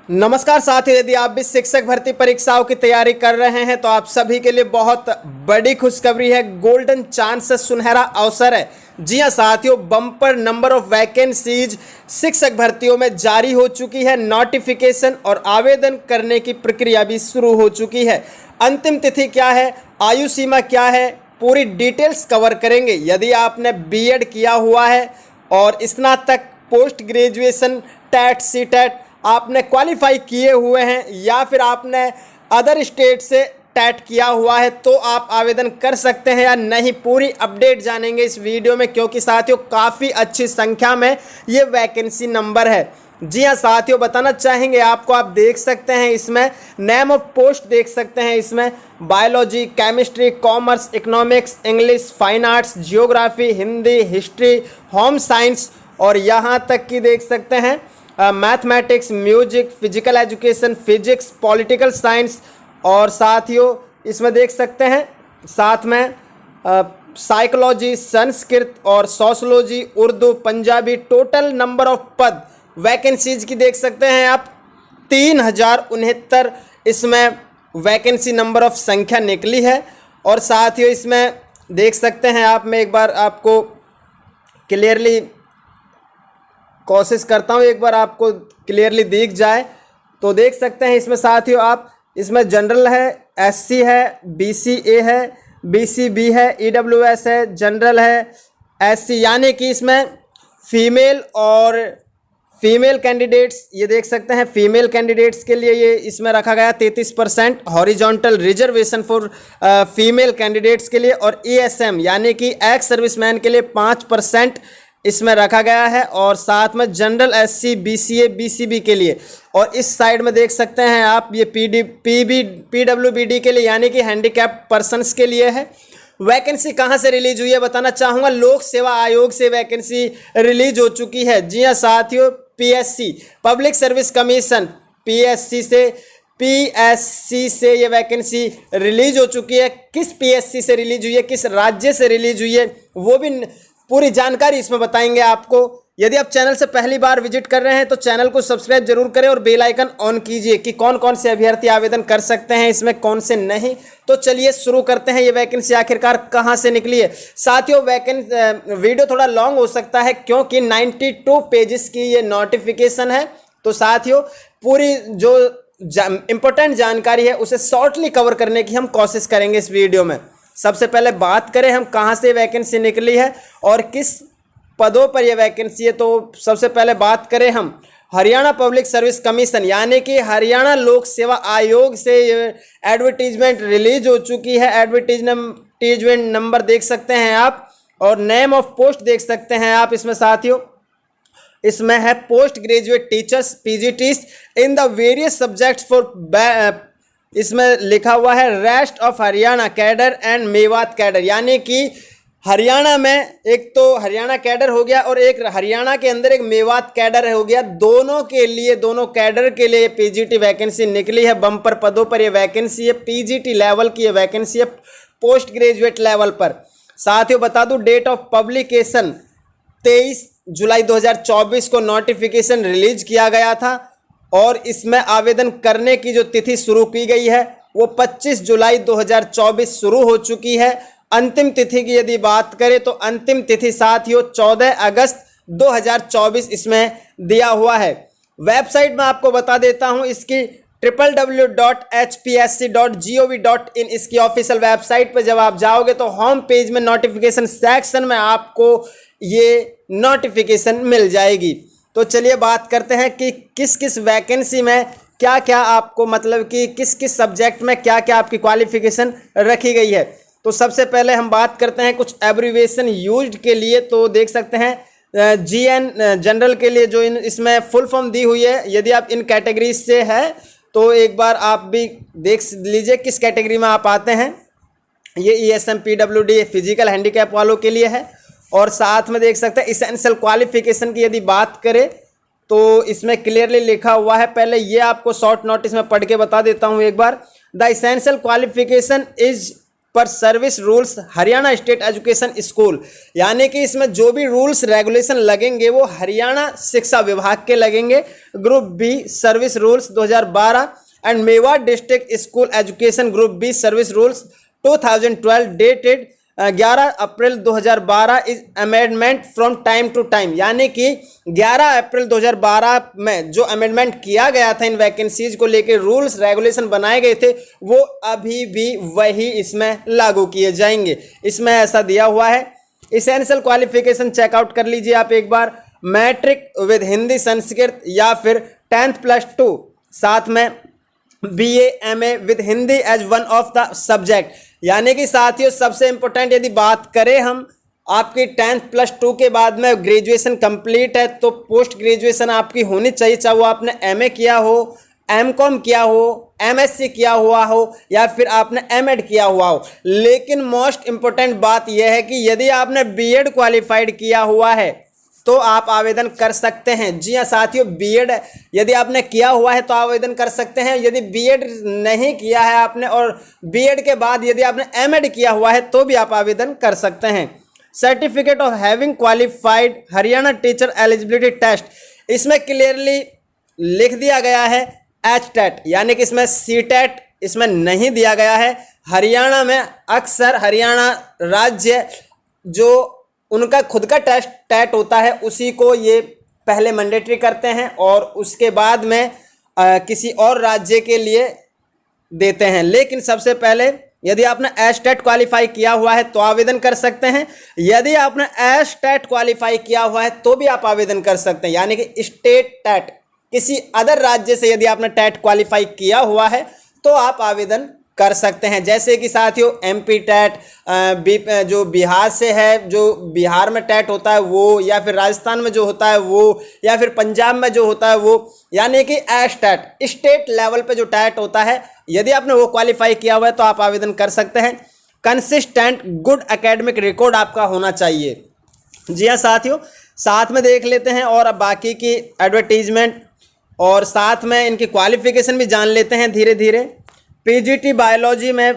नमस्कार साथियों, यदि आप भी शिक्षक भर्ती परीक्षाओं की तैयारी कर रहे हैं तो आप सभी के लिए बहुत बड़ी खुशखबरी है। गोल्डन चांस, सुनहरा अवसर है। जी हां साथियों, बम्पर नंबर ऑफ वैकेंसीज शिक्षक भर्तियों में जारी हो चुकी है। नोटिफिकेशन और आवेदन करने की प्रक्रिया भी शुरू हो चुकी है। अंतिम तिथि क्या है, आयु सीमा क्या है, पूरी डिटेल्स कवर करेंगे। यदि आपने बीएड किया हुआ है और स्नातक, पोस्ट ग्रेजुएशन, टेट, सीटेट आपने क्वालिफाई किए हुए हैं या फिर आपने अदर स्टेट से टेट किया हुआ है तो आप आवेदन कर सकते हैं या नहीं, पूरी अपडेट जानेंगे इस वीडियो में, क्योंकि साथियों काफ़ी अच्छी संख्या में ये वैकेंसी नंबर है। जी हाँ साथियों, बताना चाहेंगे आपको, आप देख सकते हैं इसमें नेम ऑफ पोस्ट देख सकते हैं, इसमें biology, chemistry, commerce, economics, English, fine arts, geography, Hindi, history, home science और यहाँ तक कि देख सकते हैं mathematics, music, physical education, physics, political science और साथियों इसमें देख सकते हैं साथ में साइकोलॉजी, संस्कृत और sociology, Urdu, Punjabi. Total number of पद वैकेंसीज की देख सकते हैं आप 3069 इसमें वैकेंसी नंबर ऑफ संख्या निकली है। और साथियों इसमें देख सकते हैं आप, मैं एक बार आपको क्लियरली कोशिश करता हूँ, एक बार आपको क्लियरली दिख जाए तो देख सकते हैं इसमें साथियों आप, इसमें जनरल है, एससी है, बीसीए है, बीसीबी है, ईडब्ल्यूएस है, जनरल है, एससी, यानी कि इसमें फीमेल और फीमेल कैंडिडेट्स ये देख सकते हैं। फीमेल कैंडिडेट्स के लिए ये इसमें रखा गया 33% horizontal reservation for female candidates के लिए, और एएसएम यानी कि एक्स सर्विसमैन के लिए 5% इसमें रखा गया है, और साथ में जनरल, एससी, बीसीए, बीसीबी के लिए। और इस साइड में देख सकते हैं आप ये पीडब्ल्यूबीडी के लिए यानी कि हैंडीकैप पर्सन्स के लिए है। वैकेंसी कहाँ से रिलीज हुई है बताना चाहूँगा, लोक सेवा आयोग से वैकेंसी रिलीज हो चुकी है। जी हाँ साथियों, PSC public service commission PSC से ये वैकेंसी रिलीज हो चुकी है। किस पीएससी से रिलीज हुई है, किस राज्य से रिलीज हुई है, वो भी पूरी जानकारी इसमें बताएंगे आपको। यदि आप चैनल से पहली बार विजिट कर रहे हैं तो चैनल को सब्सक्राइब जरूर करें और बेल आइकन ऑन कीजिए कि कौन कौन से अभ्यर्थी आवेदन कर सकते हैं इसमें, कौन से नहीं। तो चलिए शुरू करते हैं, ये वैकेंसी आखिरकार कहां से निकली है। साथियों वीडियो थोड़ा लॉन्ग हो सकता है क्योंकि 92 पेजेस की ये नोटिफिकेशन है। तो साथियों पूरी जो इंपॉर्टेंट जानकारी है उसे शॉर्टली कवर करने की हम कोशिश करेंगे इस वीडियो में। सबसे पहले बात करें हम कहां से वैकेंसी निकली है और किस पदों पर यह वैकेंसी है, तो सबसे पहले बात करें हम हरियाणा पब्लिक सर्विस कमीशन यानी कि हरियाणा लोक सेवा आयोग से एडवर्टीजमेंट रिलीज हो चुकी है। एडवर्टीजमेंट नंबर देख सकते हैं आप और नेम ऑफ पोस्ट देख सकते हैं आप इसमें साथियों। इसमें है post graduate teachers PGTs in the various subjects for, इसमें लिखा हुआ है rest of Haryana cadre and Mewat cadre, यानी कि हरियाणा में एक तो हरियाणा कैडर हो गया और एक हरियाणा के अंदर एक मेवात कैडर हो गया। दोनों के लिए, दोनों कैडर के लिए पीजीटी वैकेंसी निकली है। बम्पर पदों पर ये वैकेंसी है, पीजीटी लेवल की ये वैकेंसी है, पोस्ट ग्रेजुएट लेवल पर। साथियों बता दूं डेट ऑफ पब्लिकेशन 23 जुलाई 2024 को नोटिफिकेशन रिलीज किया गया था और इसमें आवेदन करने की जो तिथि शुरू की गई है वो 25 जुलाई 2024 शुरू हो चुकी है। अंतिम तिथि की यदि बात करें तो अंतिम तिथि साथियों 14 अगस्त 2024 इसमें दिया हुआ है। वेबसाइट में आपको बता देता हूं इसकी www.hpsc.gov.in इसकी ऑफिशियल वेबसाइट पर जब आप जाओगे तो होम पेज में नोटिफिकेशन सेक्शन में आपको ये नोटिफिकेशन मिल जाएगी। तो चलिए बात करते हैं कि किस किस वैकेंसी में क्या क्या आपको, मतलब कि किस किस सब्जेक्ट में क्या क्या आपकी क्वालिफिकेशन रखी गई है। तो सबसे पहले हम बात करते हैं कुछ एब्रीविएशन यूज्ड के लिए। तो देख सकते हैं जीएन जनरल के लिए जो इसमें फुल फॉर्म दी हुई है। यदि आप इन कैटेगरीज से है तो एक बार आप भी देख लीजिए किस कैटेगरी में आप आते हैं। ये ईएसएम पीडब्ल्यूडी फिजिकल हैंडीकैप वालों के लिए है। और साथ में देख सकते हैं इसेंशियल क्वालिफिकेशन की यदि बात करें तो इसमें क्लियरली लिखा हुआ है। पहले ये आपको शॉर्ट नोटिस में पढ़ के बता देता हूं एक बार। द इसेंशियल क्वालिफिकेशन इज पर service rules Haryana state education school, यानी कि इसमें जो भी रूल्स रेगुलेशन लगेंगे वो हरियाणा शिक्षा विभाग के लगेंगे। Group B service rules 2012 and Mewar district school education group B service rules 2012 dated 11 April 2012 is amendment from time to time, यानी कि 11 अप्रैल 2012 में जो अमेंडमेंट किया गया था इन वैकेंसीज को लेकर, रूल्स रेगुलेशन बनाए गए थे, वो अभी भी वही इसमें लागू किए जाएंगे। इसमें ऐसा दिया हुआ है। इसेंशियल क्वालिफिकेशन चेकआउट कर लीजिए आप एक बार, मैट्रिक विद हिंदी संस्कृत या फिर 10th+2, साथ में BA MA with Hindi as one of the subject, यानी कि साथियों सबसे इंपॉर्टेंट यदि बात करें हम, आपकी 10th+2 के बाद में ग्रेजुएशन कंप्लीट है तो पोस्ट ग्रेजुएशन आपकी होनी चाहिए, चाहे वो आपने MA किया हो, MCOM किया हो, MSc किया हुआ हो या फिर आपने MEd किया हुआ हो। लेकिन मोस्ट इंपॉर्टेंट बात यह है कि यदि आपने BEd क्वालिफाइड किया हुआ है तो आप आवेदन कर सकते हैं। जी हाँ साथियों, BEd यदि आपने किया हुआ है तो आवेदन कर सकते हैं। यदि BEd नहीं किया है आपने और BEd के बाद यदि आपने MEd किया हुआ है तो भी आप आवेदन कर सकते हैं। Certificate of having qualified Haryana teacher eligibility test, इसमें क्लियरली लिख दिया गया है HTET, यानी कि इसमें CTET इसमें नहीं दिया गया है। हरियाणा में अक्सर हरियाणा राज्य जो उनका खुद का टेस्ट टेट होता है उसी को ये पहले मैंडेटरी करते हैं और उसके बाद में किसी और राज्य के लिए देते हैं। लेकिन सबसे पहले यदि आपने HTET क्वालिफाई किया हुआ है तो आवेदन कर सकते हैं। यदि आपने HTET क्वालिफाई किया हुआ है तो भी आप आवेदन कर सकते हैं, यानी कि स्टेट टेट, किसी अदर राज्य से यदि आपने टेट क्वालिफाई किया हुआ है तो आप आवेदन कर सकते हैं। जैसे कि साथियों MP टेट जो बिहार से है, जो बिहार में टेट होता है वो, या फिर राजस्थान में जो होता है वो, या फिर पंजाब में जो होता है वो, यानी कि HTET स्टेट लेवल पे जो टेट होता है, यदि आपने वो क्वालिफाई किया हुआ है तो आप आवेदन कर सकते हैं। कंसिस्टेंट गुड एकेडमिक रिकॉर्ड आपका होना चाहिए। जी हाँ साथियों, साथ में देख लेते हैं और अब बाकी की एडवर्टीजमेंट और साथ में इनकी क्वालिफिकेशन भी जान लेते हैं धीरे धीरे। PGT बायोलॉजी में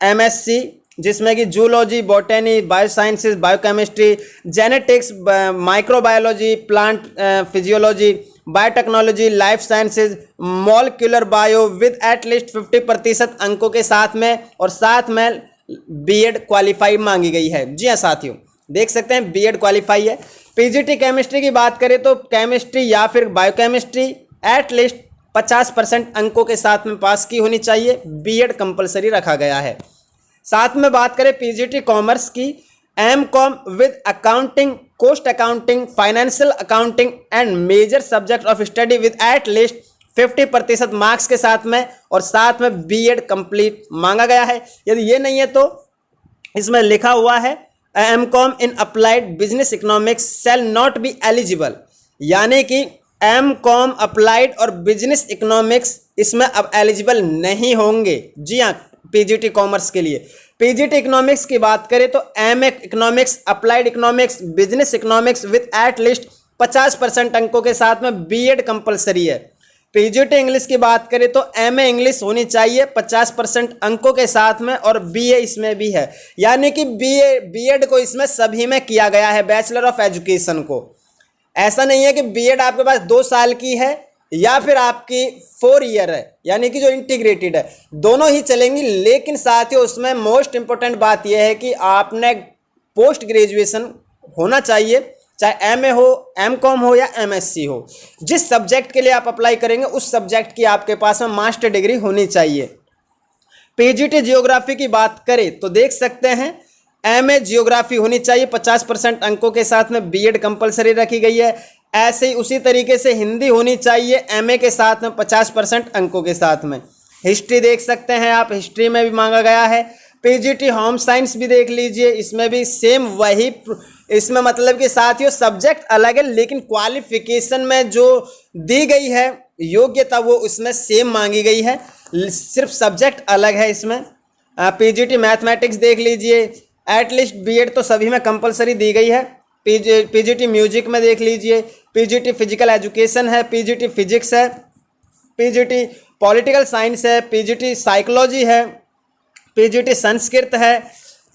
MSc, जिसमें कि zoology, botany, biosciences, biochemistry, genetics, microbiology, plant physiology, biotechnology, life sciences, molecular bio with at least 50% अंकों के साथ में, और साथ में BEd क्वालिफाई मांगी गई है। जी हाँ साथियों, देख सकते हैं BEd क्वालिफाई है। PGT केमिस्ट्री की बात करें तो केमिस्ट्री या फिर बायोकेमिस्ट्री एटलीस्ट 50% अंकों के साथ में पास की होनी चाहिए। BEd कंपलसरी रखा गया है। साथ में बात करें PGT कॉमर्स की, MCOM with accounting, cost accounting, financial accounting and major subject of study with at least 50% marks के साथ में, और साथ में BEd कंप्लीट मांगा गया है। यदि ये नहीं है तो इसमें लिखा हुआ है MCOM in applied business economics shall not be eligible, यानी कि MCOM अप्लाइड और बिजनेस इकोनॉमिक्स इसमें अब एलिजिबल नहीं होंगे। जी हाँ, PGT कॉमर्स के लिए। PGT इकोनॉमिक्स की बात करें तो MA economics, applied economics, business economics with at least 50% अंकों के साथ में BEd कंपलसरी है। PGT इंग्लिश की बात करें तो MA इंग्लिश होनी चाहिए 50% अंकों के साथ में, और BA इसमें भी है, यानी कि BEd को इसमें सभी में किया गया है, बैचलर ऑफ एजुकेशन को। ऐसा नहीं है कि BEd आपके पास 2 साल की है या फिर आपकी 4 ईयर है, यानी कि जो इंटीग्रेटेड है, दोनों ही चलेंगी। लेकिन साथियों उसमें मोस्ट इंपॉर्टेंट बात यह है कि आपने पोस्ट ग्रेजुएशन होना चाहिए, चाहे MA हो, MCOM हो या MSc हो। जिस सब्जेक्ट के लिए आप अप्लाई करेंगे उस सब्जेक्ट की आपके पास में मास्टर डिग्री होनी चाहिए। PGT जियोग्राफी की बात करें तो देख सकते हैं MA जियोग्राफी होनी चाहिए 50% अंकों के साथ में, BEd कंपलसरी रखी गई है। ऐसे ही उसी तरीके से हिंदी होनी चाहिए MA के साथ में 50% अंकों के साथ में। हिस्ट्री देख सकते हैं आप, हिस्ट्री में भी मांगा गया है। PGT होम साइंस भी देख लीजिए, इसमें भी सेम वही, इसमें मतलब कि साथियों सब्जेक्ट अलग है लेकिन क्वालिफिकेशन में जो दी गई है योग्यता वो उसमें सेम मांगी गई है, सिर्फ सब्जेक्ट अलग है इसमें। PGT मैथमेटिक्स देख लीजिए, एटलीस्ट BEd तो सभी में कंपलसरी दी गई है। PGT म्यूजिक में देख लीजिए, PGT फिजिकल एजुकेशन है, PGT फिजिक्स है, PGT पॉलिटिकल साइंस है, PGT साइकोलॉजी है, पीजीटी संस्कृत है,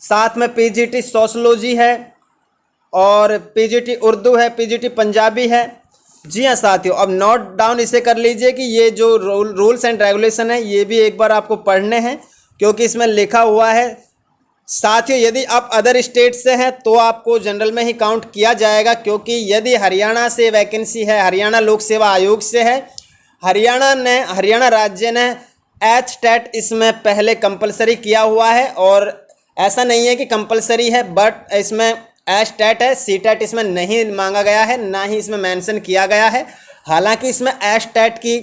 साथ में पीजीटी सोशलॉजी है और पीजीटी उर्दू है, पीजीटी पंजाबी है। जी हाँ साथियों, अब नोट डाउन इसे कर लीजिए कि ये जो रूल्स एंड रेगुलेशन है ये भी एक बार आपको पढ़ने हैं, क्योंकि इसमें लिखा हुआ है। साथियों, यदि आप अदर स्टेट से हैं तो आपको जनरल में ही काउंट किया जाएगा, क्योंकि यदि हरियाणा से वैकेंसी है, हरियाणा लोक सेवा आयोग से है, हरियाणा राज्य ने HTET इसमें पहले कंपलसरी किया हुआ है, और ऐसा नहीं है कि कंपलसरी है, बट इसमें HTET है, CTET इसमें नहीं मांगा गया है, ना ही इसमें मेंशन किया गया है। हालांकि इसमें HTET की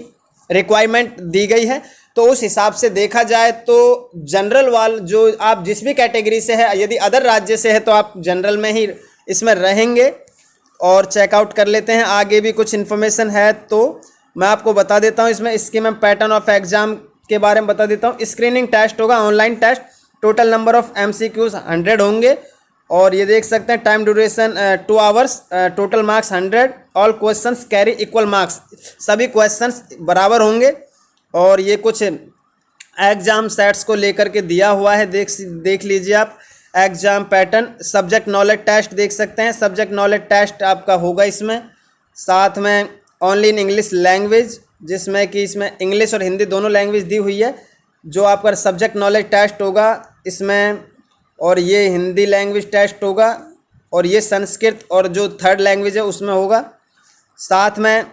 रिक्वायरमेंट दी गई है, तो उस हिसाब से देखा जाए तो जनरल वाल जो आप जिस भी कैटेगरी से है, यदि अदर राज्य से है तो आप जनरल में ही इसमें रहेंगे। और चेकआउट कर लेते हैं, आगे भी कुछ इन्फॉर्मेशन है तो मैं आपको बता देता हूँ। इसमें इसके मैं पैटर्न ऑफ एग्जाम के बारे में बता देता हूँ। स्क्रीनिंग टेस्ट होगा, online test, total number of MCQs 100 होंगे, और ये देख सकते हैं time duration 2 hours, total marks 100, all questions carry equal marks, सभी क्वेश्चंस बराबर होंगे। और ये कुछ एग्जाम सेट्स को लेकर के दिया हुआ है, देख लीजिए आप। Exam pattern, subject knowledge test देख सकते हैं, सब्जेक्ट नॉलेज टेस्ट आपका होगा इसमें। साथ में ओनली इन इंग्लिश लैंग्वेज, जिसमें कि इसमें इंग्लिश और हिंदी दोनों लैंग्वेज दी हुई है, जो आपका सब्जेक्ट नॉलेज टेस्ट होगा इसमें। और ये हिंदी लैंग्वेज टेस्ट होगा, और ये संस्कृत और जो थर्ड लैंग्वेज है उसमें होगा। साथ में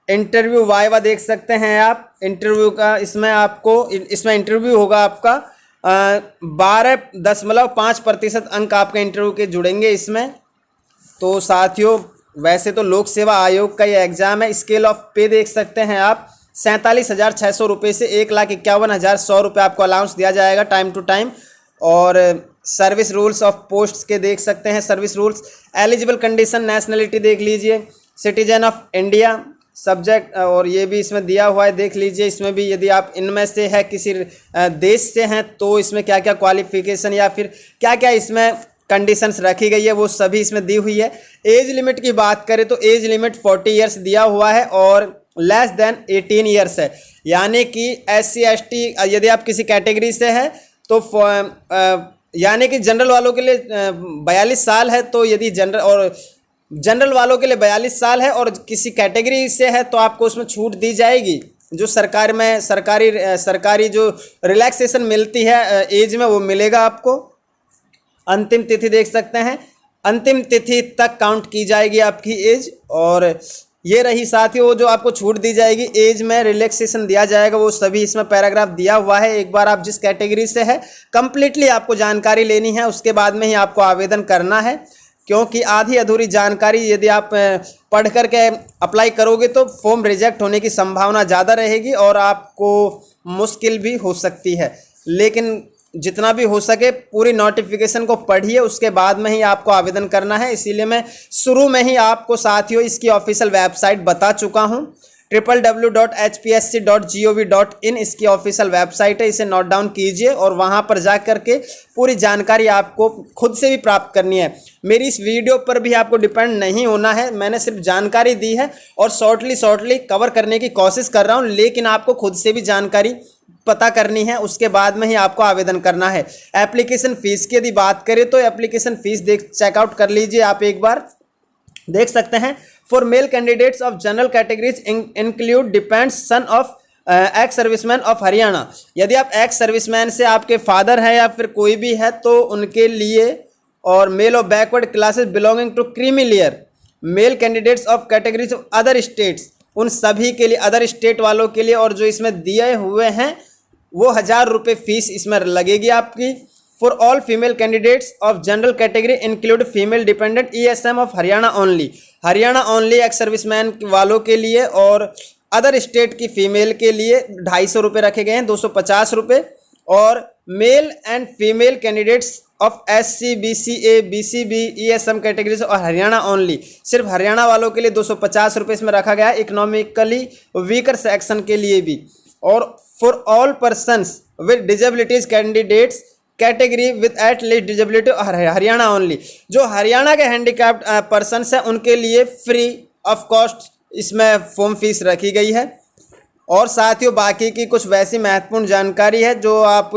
इंटरव्यू वाइवा देख सकते हैं आप, इंटरव्यू का इसमें इंटरव्यू होगा आपका 12.5% अंक आपके इंटरव्यू के जुड़ेंगे इसमें। तो साथियों, वैसे तो लोक सेवा आयोग का ये एग्ज़ाम है। स्केल ऑफ पे देख सकते हैं आप, 47,600 रुपये से 1,51,100 रुपये आपको अलाउंस दिया जाएगा टाइम टू टाइम। और सर्विस रूल्स ऑफ पोस्ट्स के देख सकते हैं, service rules, eligible condition, nationality देख लीजिए, सिटीजन ऑफ इंडिया, सब्जेक्ट, और ये भी इसमें दिया हुआ है, देख लीजिए। इसमें भी यदि आप इनमें से है किसी देश से हैं तो इसमें क्या क्या क्वालिफिकेशन या फिर क्या क्या इसमें कंडीशंस रखी गई है वो सभी इसमें दी हुई है। एज लिमिट की बात करें तो एज लिमिट 40 ईयर्स दिया हुआ है और लेस देन 18 ईयर्स है, यानी कि SC ST यदि आप किसी कैटेगरी से है तो यानी कि जनरल वालों के लिए 42 साल है, तो यदि जनरल वालों के लिए 42 साल है और किसी कैटेगरी से है तो आपको उसमें छूट दी जाएगी। जो सरकार में सरकारी जो रिलैक्सेशन मिलती है एज में वो मिलेगा आपको। अंतिम तिथि देख सकते हैं, अंतिम तिथि तक काउंट की जाएगी आपकी एज। और ये रही साथियों जो आपको छूट दी जाएगी, एज में रिलैक्सेशन दिया जाएगा, वो सभी इसमें पैराग्राफ दिया हुआ है। एक बार आप जिस कैटेगरी से है कंप्लीटली आपको जानकारी लेनी है, उसके बाद में ही आपको आवेदन करना है, क्योंकि आधी अधूरी जानकारी यदि आप पढ़ करके अप्लाई करोगे तो फॉर्म रिजेक्ट होने की संभावना ज़्यादा रहेगी और आपको मुश्किल भी हो सकती है। लेकिन जितना भी हो सके पूरी नोटिफिकेशन को पढ़िए, उसके बाद में ही आपको आवेदन करना है। इसीलिए मैं शुरू में ही आपको साथियों इसकी ऑफिशियल वेबसाइट बता चुका हूँ, www.hpsc.gov.in इसकी ऑफिशियल वेबसाइट है, इसे नोट डाउन कीजिए और वहाँ पर जा कर के पूरी जानकारी आपको खुद से भी प्राप्त करनी है। मेरी इस वीडियो पर भी आपको डिपेंड नहीं होना है, मैंने सिर्फ जानकारी दी है और शॉर्टली कवर करने की कोशिश कर रहा हूँ, लेकिन आपको खुद से भी जानकारी पता करनी है, उसके बाद में ही आपको आवेदन करना है। एप्लीकेशन फ़ीस की यदि बात करें तो एप्लीकेशन फ़ीस चेकआउट कर लीजिए आप, एक बार देख सकते हैं। For male candidates of general categories include depends son of ex serviceman of Haryana. यदि आप एक्स सर्विसमैन से आपके फादर हैं या फिर कोई भी है तो उनके लिए, और male of backward classes belonging to creamy layer, male candidates of categories of other states, उन सभी के लिए, अदर स्टेट वालों के लिए। और जो इसमें दिए हुए हैं वो 1000 रुपये फीस इसमें लगेगी आपकी। For all female candidates of general category include female dependent ESM of Haryana only, Haryana only ex serviceman वालों के लिए, और अदर स्टेट की फीमेल के लिए 250 रुपये रखे गए हैं, 250 रुपये। और male and female candidates of SC BCA BCB ESM categories और हरियाणा ओनली, सिर्फ हरियाणा वालों के लिए 250 रुपये इसमें रखा गया है, इकोनॉमिकली वीकर सेक्शन के लिए भी। और for all persons with disabilities candidates category with at least disability Haryana only, जो हरियाणा के हैंडीकैप्ड पर्सनस हैं उनके लिए फ्री ऑफ कॉस्ट इसमें फॉर्म फीस रखी गई है। और साथियों बाकी की कुछ वैसी महत्वपूर्ण जानकारी है जो आप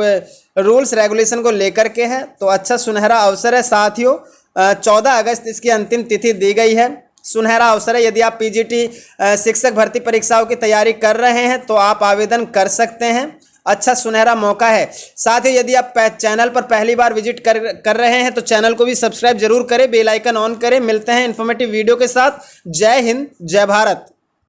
रूल्स रेगुलेशन को लेकर के है। तो अच्छा सुनहरा अवसर है साथियों, 14 अगस्त इसकी अंतिम तिथि दी गई है। सुनहरा अवसर है, यदि आप पीजीटी शिक्षक भर्ती परीक्षाओं की तैयारी कर रहे हैं तो आप आवेदन कर सकते हैं। अच्छा सुनहरा मौका है। साथ ही यदि आप चैनल पर पहली बार विजिट कर रहे हैं तो चैनल को भी सब्सक्राइब जरूर करें, बेल आइकन ऑन करें। मिलते हैं इन्फॉर्मेटिव वीडियो के साथ। जय हिंद, जय भारत।